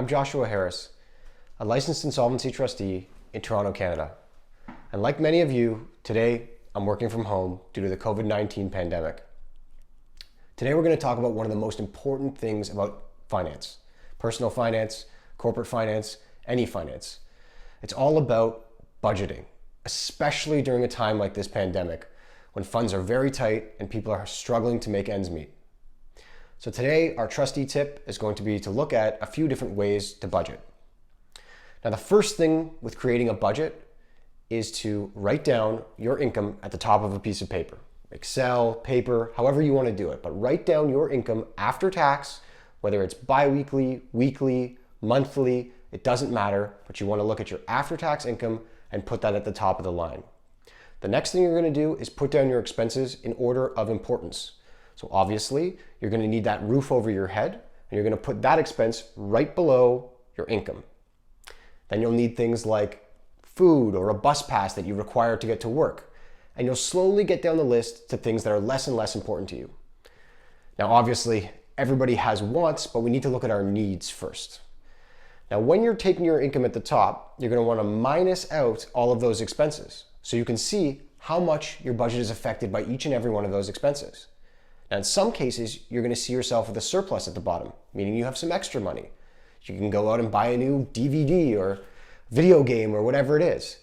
I'm Joshua Harris, a licensed insolvency trustee in Toronto, Canada. And like many of you, today I'm working from home due to the COVID-19 pandemic. Today we're going to talk about one of the most important things about finance, personal finance, corporate finance, any finance. It's all about budgeting, especially during a time like this pandemic when funds are very tight and people are struggling to make ends meet. So today our trustee tip is going to be to look at a few different ways to budget. Now the first thing with creating a budget is to write down your income at the top of a piece of paper. Excel, paper, however you want to do it, but write down your income after tax, whether it's bi-weekly, weekly, monthly, it doesn't matter, but you want to look at your after-tax income and put that at the top of the line. The next thing you're going to do is put down your expenses in order of importance. So obviously, you're going to need that roof over your head, and you're going to put that expense right below your income. Then you'll need things like food or a bus pass that you require to get to work. And you'll slowly get down the list to things that are less and less important to you. Now, obviously, everybody has wants, but we need to look at our needs first. Now, when you're taking your income at the top, you're going to want to minus out all of those expenses so you can see how much your budget is affected by each and every one of those expenses. Now, in some cases, you're going to see yourself with a surplus at the bottom, meaning you have some extra money. You can go out and buy a new DVD or video game or whatever it is.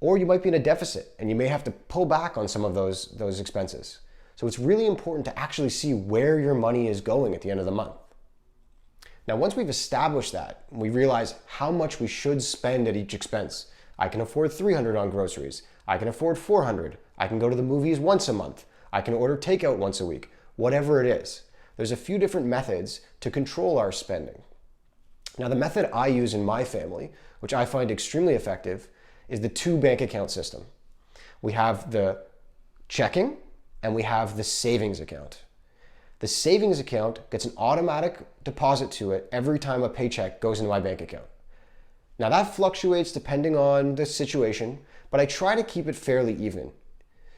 Or you might be in a deficit and you may have to pull back on some of those expenses. So it's really important to actually see where your money is going at the end of the month. Now, once we've established that, we realize how much we should spend at each expense. I can afford $300 on groceries. I can afford $400. I can go to the movies once a month. I can order takeout once a week. Whatever it is. There's a few different methods to control our spending. Now, the method I use in my family, which I find extremely effective, is the 2 bank account system. We have the checking and we have the savings account. The savings account gets an automatic deposit to it every time a paycheck goes into my bank account. Now that fluctuates depending on the situation, but I try to keep it fairly even.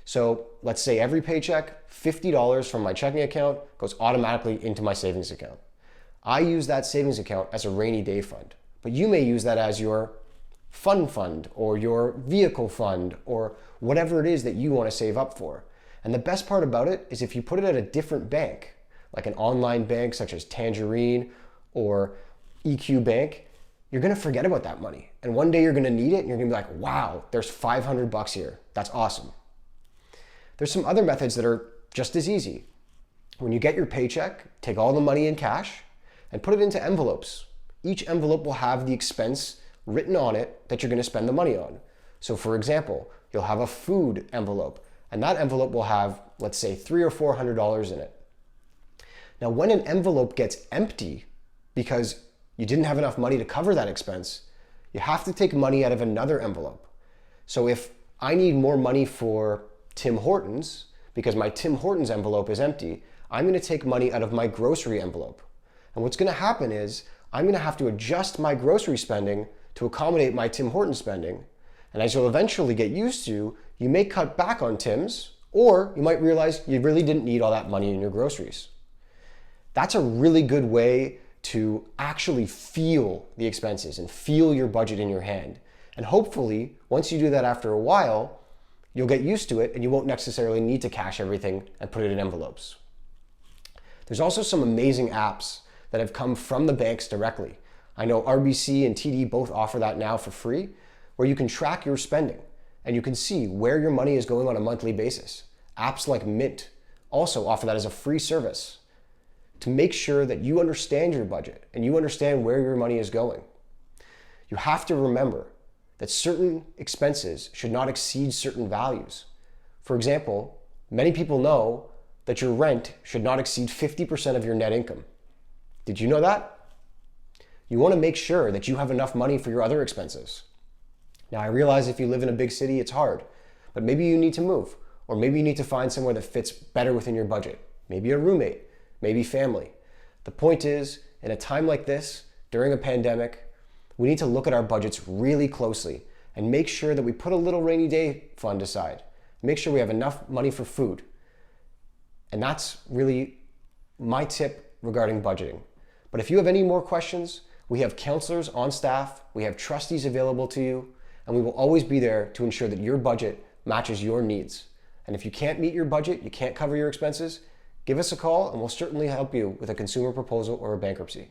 So let's say every paycheck, $50 from my checking account goes automatically into my savings account. I use that savings account as a rainy day fund, but you may use that as your fund or your vehicle fund or whatever it is that you want to save up for. And the best part about it is if you put it at a different bank, like an online bank such as Tangerine or EQ Bank, you're going to forget about that money. And one day you're going to need it and you're going to be like, wow, there's $500 here. That's awesome. There's some other methods that are just as easy. When you get your paycheck, take all the money in cash and put it into envelopes. Each envelope will have the expense written on it that you're going to spend the money on. So for example, you'll have a food envelope, and that envelope will have, let's say, $300 or $400 in it. Now, when an envelope gets empty because you didn't have enough money to cover that expense, you have to take money out of another envelope. So if I need more money for Tim Hortons, because my Tim Hortons envelope is empty, I'm going to take money out of my grocery envelope. And what's going to happen is I'm going to have to adjust my grocery spending to accommodate my Tim Hortons spending. And as you'll eventually get used to, you may cut back on Tim's, or you might realize you really didn't need all that money in your groceries. That's a really good way to actually feel the expenses and feel your budget in your hand. And hopefully, once you do that after a while, you'll get used to it and you won't necessarily need to cash everything and put it in envelopes. There's also some amazing apps that have come from the banks directly. I know RBC and TD both offer that now for free, where you can track your spending and you can see where your money is going on a monthly basis. Apps like Mint also offer that as a free service to make sure that you understand your budget and you understand where your money is going. You have to remember that certain expenses should not exceed certain values. For example, many people know that your rent should not exceed 50% of your net income. Did you know that? You want to make sure that you have enough money for your other expenses. Now, I realize if you live in a big city, it's hard, but maybe you need to move, or maybe you need to find somewhere that fits better within your budget. Maybe a roommate, maybe family. The point is, in a time like this, during a pandemic, we need to look at our budgets really closely and make sure that we put a little rainy day fund aside. Make sure we have enough money for food. And that's really my tip regarding budgeting. But if you have any more questions, We have counselors on staff, we have trustees available to you, and we will always be there to ensure that your budget matches your needs. And if you can't meet your budget, you can't cover your expenses, give us a call and we'll certainly help you with a consumer proposal or a bankruptcy.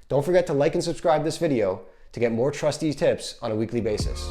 Don't forget to like and subscribe this video to get more trustee tips on a weekly basis.